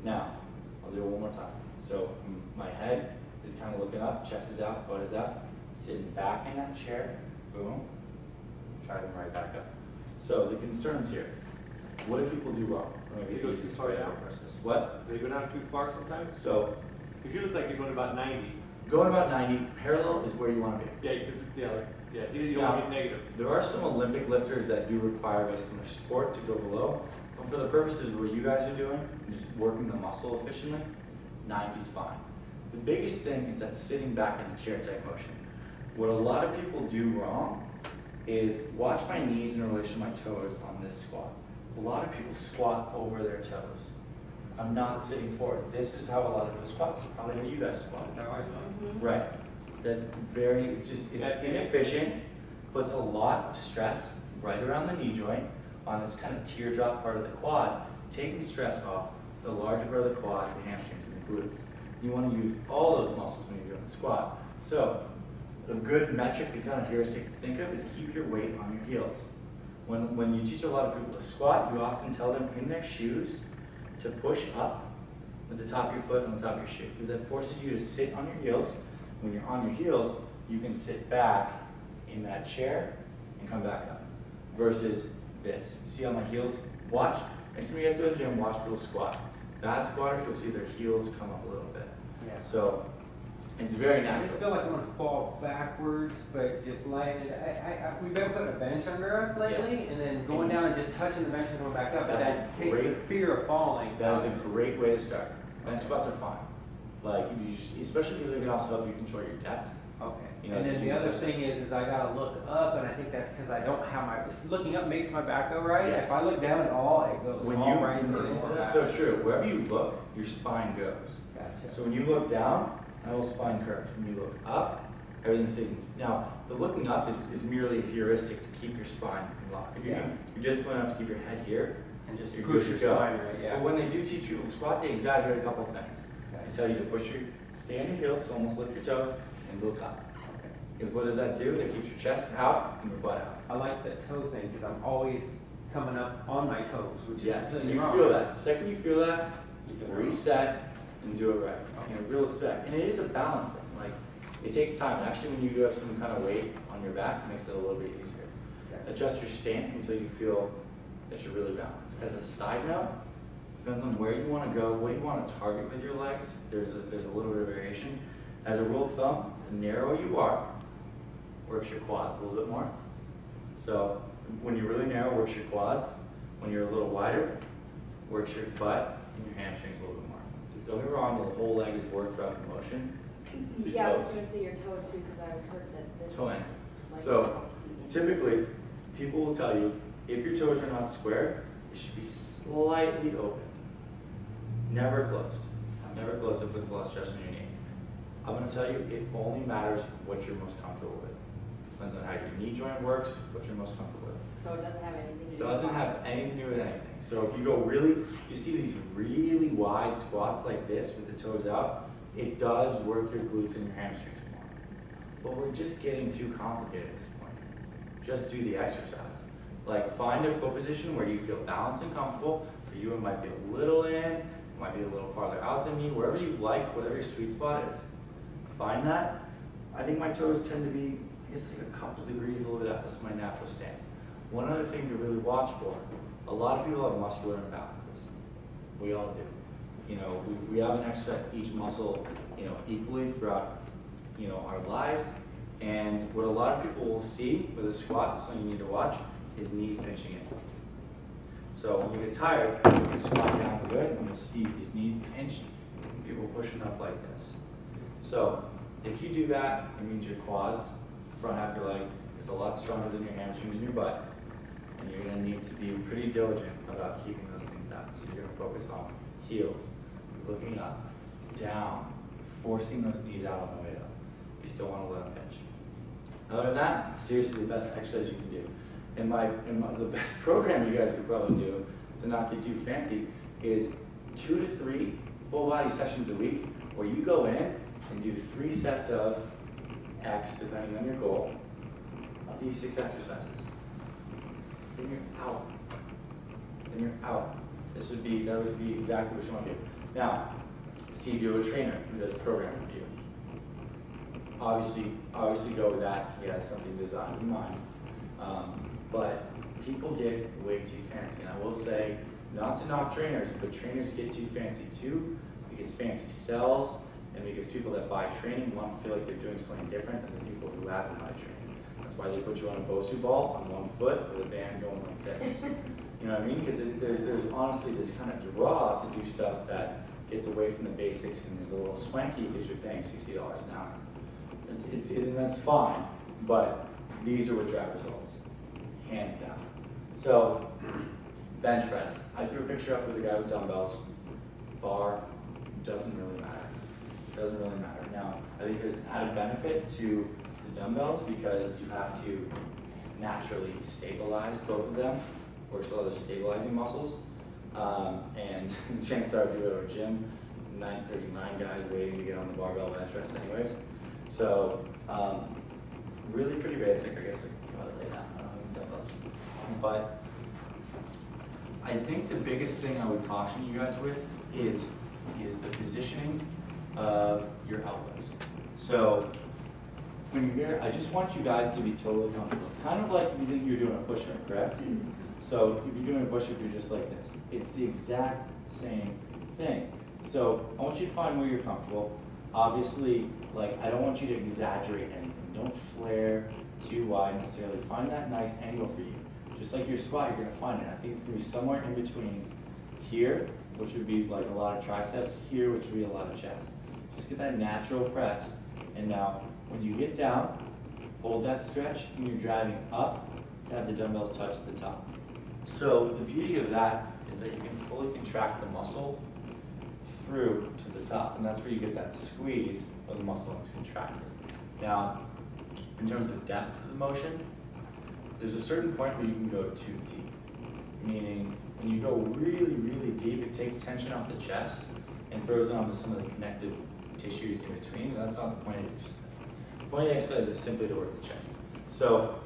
Now, I'll do it one more time. So my head is kind of looking up, chest is out, butt is out, sitting back in that chair, boom, driving right back up. So the concerns here, what do people do wrong? They go too far down. What? They go down too far sometimes? So, Because you look like you're going about 90. going about 90, parallel is where you want to be. Yeah, because you don't Now, want to get negative. There are some Olympic lifters that do require, based on their sport, to go below. But for the purposes of what you guys are doing, just working the muscle efficiently, 90 is fine. The biggest thing is that sitting back in the chair type motion. What a lot of people do wrong is watch my knees in relation to my toes on this squat. A lot of people squat over their toes. I'm not sitting forward. This is how a lot of people squat. This is probably how you guys squat. No, I saw. Right. That's it's inefficient, puts a lot of stress right around the knee joint on this kind of teardrop part of the quad, taking stress off the larger part of the quad, the hamstrings, and the glutes. You want to use all those muscles when you're doing the squat. So a good metric to kind of heuristic to think of is keep your weight on your heels. When you teach a lot of people to squat, you often tell them in their shoes to push up with the top of your foot on the top of your shoe, because that forces you to sit on your heels. When you're on your heels, you can sit back in that chair and come back up, versus this. See on my heels? Watch. Next time you guys go to the gym, watch people squat. Bad squatters, you'll see their heels come up a little bit. Yeah. So it's very I natural. just feel like I'm gonna fall backwards, but just laying it. We've been putting a bench under us lately, and then going down and just touching the bench and going back up. But That's that a takes the great- fear of falling. That is a great way to start. Bench squats are fine. Like, you just, especially because they can also help you control your depth. Okay. You know, And then because the you other touch thing is I gotta look up, and I think that's because I don't have my. Looking up makes my back go right. Yes. If I look down at all, it goes When all you, right into the lower that's back. so true. Wherever you look, your spine goes. Gotcha. So when you look down, that whole spine curves. When you look up, everything stays in. Now, the looking up is merely a heuristic to keep your spine in lock. If Yeah. you're disciplined enough to keep your head here, And just you're push good your to go. spine right. Yeah. But when they do teach people to squat, they exaggerate a couple things. Okay. They tell you to stay on your heels, so almost lift your toes, and look up. Okay. Because what does that do? That keeps your chest out and your butt out. I like that toe thing because I'm always coming up on my toes, which Yes, is and nothing you wrong. feel that. The second you feel that, You do it wrong. reset and do it right. You know, real respect. And it is a balance thing. Like, it takes time. Actually, when you do have some kind of weight on your back, it makes it a little bit easier. Okay. Adjust your stance until you feel that you're really balanced. As a side note, depends on where you want to go, what you want to target with your legs. There's a little bit of variation. As a rule of thumb, the narrower you are, works your quads a little bit more. So when you're really narrow, works your quads. When you're a little wider, works your butt and your hamstrings a little bit more. Don't get me wrong, the whole leg is worked throughout the motion. Your Yeah, I was toes. going to say your toes too, because I would heard that this. Toe in. like, So, helps the- typically, people will tell you, if your toes are not square, it should be slightly open. Never closed. Never closed, it puts a lot of stress on your knee. I'm going to tell you, it only matters what you're most comfortable with. Depends on how your knee joint works, what you're most comfortable with. So it doesn't have anything to do with Doesn't have muscles. anything to do with anything. So if you go really, you see these really wide squats like this with the toes out, it does work your glutes and your hamstrings more. But we're just getting too complicated at this point. Just do the exercise. Like, find a foot position where you feel balanced and comfortable. For you, it might be a little in, it might be a little farther out than me, wherever you like, whatever your sweet spot is. Find that. I think my toes tend to be, I guess, like a couple degrees a little bit out. That's my natural stance. One other thing to really watch for, a lot of people have muscular imbalances. We all do. You know, we haven't exercised each muscle, you know, equally throughout, you know, our lives. And what a lot of people will see with a squat, something you need to watch, is knees pinching in. So when you get tired, you're going to squat down good, and you'll see these knees pinch, and people pushing up like this. So if you do that, it means your quads, front half of your leg, is a lot stronger than your hamstrings and your butt. And you're going to need to be pretty diligent about keeping those things out. So you're going to focus on heels, looking up, down, forcing those knees out on the way up. You still want to let them pinch. Other than that, seriously, the best exercise you can do. And the best program you guys could probably do, to not get too fancy, is 2 to 3 full body sessions a week, where you go in and do 3 sets of X, depending on your goal, of these 6 exercises. Then you're out. Then you're out. That would be exactly what you want to do. Now, see if you have a trainer who does programming for you. Obviously go with that. He has something designed in mind. But people get way too fancy. And I will say, not to knock trainers, but trainers get too fancy too, because fancy sells, and because people that buy training want to feel like they're doing something different than the people who haven't buy training. That's why they put you on a Bosu ball on one foot with a band going like this. You know what I mean? Because there's honestly this kind of draw to do stuff that gets away from the basics and is a little swanky because you're paying $60 an hour. And that's fine, but these are what drive results, hands down. So, bench press. I threw a picture up with a guy with dumbbells. Bar, doesn't really matter. Doesn't really matter. Now, I think there's an added benefit to the dumbbells because you have to naturally stabilize both of them, works a lot of stabilizing muscles. And chances are if you go to a gym, there's 9 guys waiting to get on the barbell bench press anyways. So, really pretty basic, I guess I can probably lay down dumbbells. But I think the biggest thing I would caution you guys with is the positioning of your elbows. So when you're here, I just want you guys to be totally comfortable. It's kind of like you think you're doing a push-up, correct? So if you're doing a push-up, you're just like this. It's the exact same thing. So I want you to find where you're comfortable. Obviously, like, I don't want you to exaggerate anything. Don't flare too wide necessarily. Find that nice angle for you. Just like your squat, you're gonna find it. I think it's gonna be somewhere in between here, which would be like a lot of triceps, here, which would be a lot of chest. Just get that natural press. And now, when you get down, hold that stretch, and you're driving up to have the dumbbells touch the top. So the beauty of that is that you can fully contract the muscle through to the top, and that's where you get that squeeze of the muscle that's contracted. Now, in terms of depth of the motion, there's a certain point where you can go too deep. Meaning, when you go really, really deep, it takes tension off the chest and throws it onto some of the connective tissues in between, and that's not the point of the exercise. The point of the exercise is simply to work the chest. So,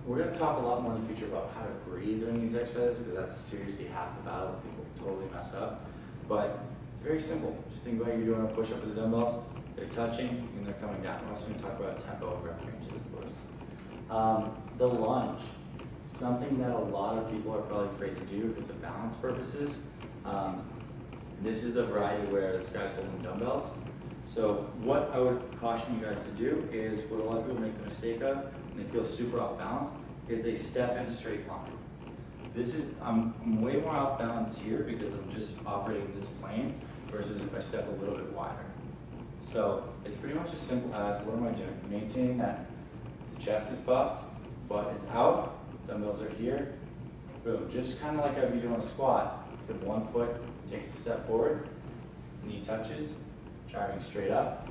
we're going to talk a lot more in the future about how to breathe during these exercises, because that's seriously half the battle that people totally mess up. But it's very simple. Just think about you're doing a push-up with the dumbbells, they're touching, and they're coming down. We're also going to talk about tempo of rep ranges, of course. The lunge, something that a lot of people are probably afraid to do because of balance purposes. This is the variety where this guy's holding dumbbells. So what I would caution you guys to do is what a lot of people make the mistake of, and they feel super off balance, is they step in a straight line. This is, I'm way more off balance here because I'm just operating this plane versus if I step a little bit wider. So it's pretty much as simple as, what am I doing? Maintaining that the chest is puffed, butt is out, dumbbells are here, boom. Just kind of like I'd be doing a squat, except one foot takes a step forward, knee touches, driving straight up,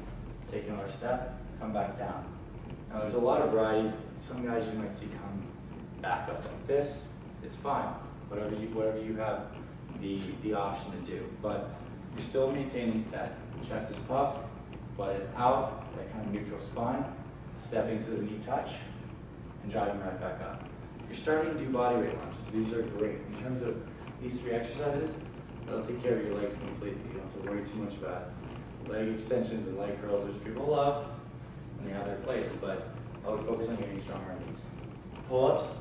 take another step, come back down. Now there's a lot of varieties. Some guys you might see come back up like this. It's fine, whatever you have the option to do. But you're still maintaining that chest is puffed, butt is out, that kind of neutral spine, stepping to the knee touch, and driving right back up. You're starting to do body weight lunges. These are great. In terms of these 3 exercises, that'll take care of your legs completely. You don't have to worry too much about leg extensions and leg curls, which people love, and they have their place, but I would focus on getting stronger on these. Pull-ups.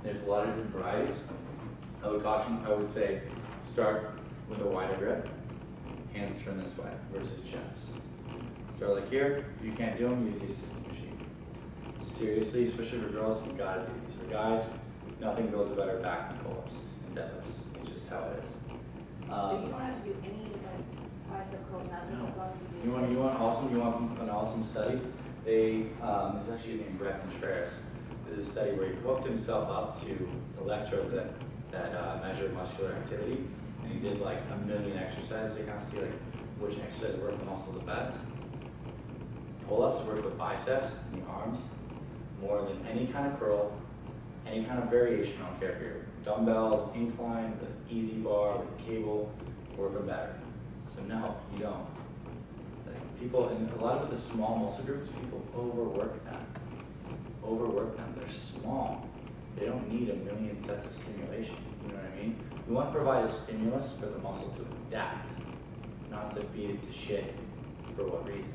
There's a lot of different varieties. I would say start with a wider grip, hands turn this way versus chaps. Start like here, if you can't do them, use the assistant machine. Seriously, especially for girls, you've got to do these. For guys, nothing builds a better back than pull-ups and deadlifts. It's just how it is. So you don't have to do any like bicep curls, nothing, No. as long as you do. You want an awesome study? There's actually a named Brett Contreras. There's a study where he hooked himself up to electrodes that measure muscular activity, and he did like 1 million exercises to kind of see like which exercise worked the muscles the best. Pull-ups work with biceps and the arms more than any kind of curl, any kind of variation. I don't care if you're dumbbells, incline, with an easy bar, with a cable, work them better. So no, you don't. Like people, and a lot of the small muscle groups, people overwork them. They're small. They don't need a million sets of stimulation, you know what I mean? We want to provide a stimulus for the muscle to adapt, not to beat it to shit for what reason.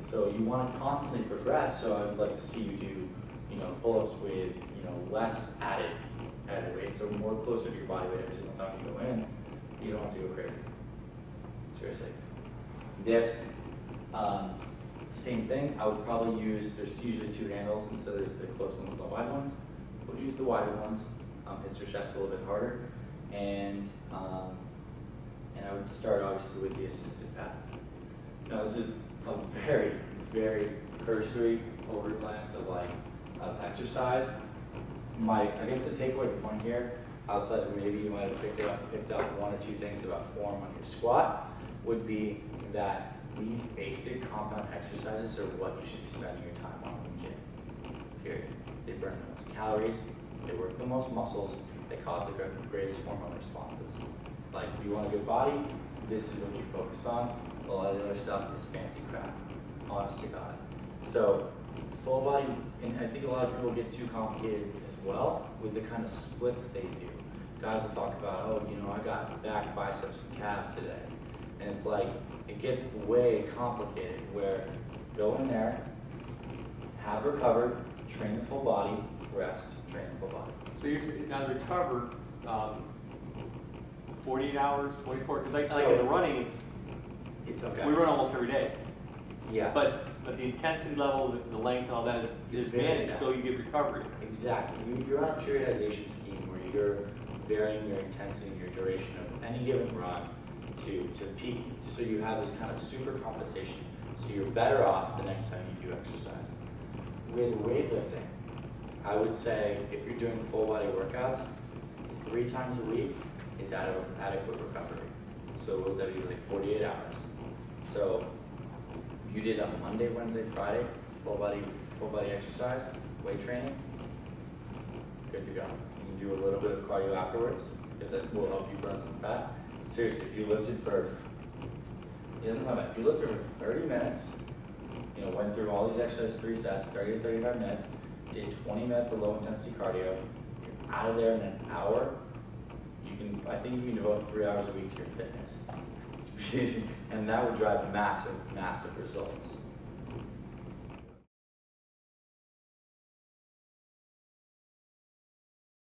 So you want to constantly progress, so I would like to see you do, you know, pull-ups with, you know, less added weight, so more closer to your body weight every single time you go in. You don't have to go crazy. Seriously. Dips, same thing. I would probably use, there's usually two handles instead of there's the close ones and the wide ones. We'll use the wider ones. Hits your chest a little bit harder. And I would start obviously with the assisted pads. Now this is a very, very cursory overglance of exercise. I guess the takeaway point here, outside of maybe you might have picked up one or two things about form on your squat, would be that these basic compound exercises are what you should be spending your time on in the gym. Period. They burn the most calories, they work the most muscles, they cause the greatest hormone responses. Like, if you want a good body, this is what you focus on. A lot of the other stuff is fancy crap, honest to God. So, full body, and I think a lot of people get too complicated as well with the kind of splits they do. Guys will talk about, oh, you know, I got back, biceps, and calves today. And it's like, it gets way complicated where go in there, have recovered, train the full body, rest, train the full body. So you're now recover 48 hours, 24, because like So- in the running, It's okay. we run almost every day. Yeah. But the intensity level, the length, and all that is Very managed, bad. so you get recovery. Exactly. You're on a periodization scheme where you're varying your intensity and your duration of any given run to peak. So you have this kind of super compensation. So you're better off the next time you do exercise. With weightlifting, I would say if you're doing full body workouts, 3 times a week is adequate recovery. So that'd be like 48 hours. So you did a Monday, Wednesday, Friday, full body exercise, weight training, good to go. You can do a little bit of cardio afterwards, because that will help you burn some fat. Seriously, if you lifted for, it doesn't matter, if you lifted for 30 minutes, you know, went through all these exercises, 3 sets, 30 to 35 minutes, did 20 minutes of low intensity cardio, you're out of there in an hour, I think you can devote 3 hours a week to your fitness. And that would drive massive, massive results.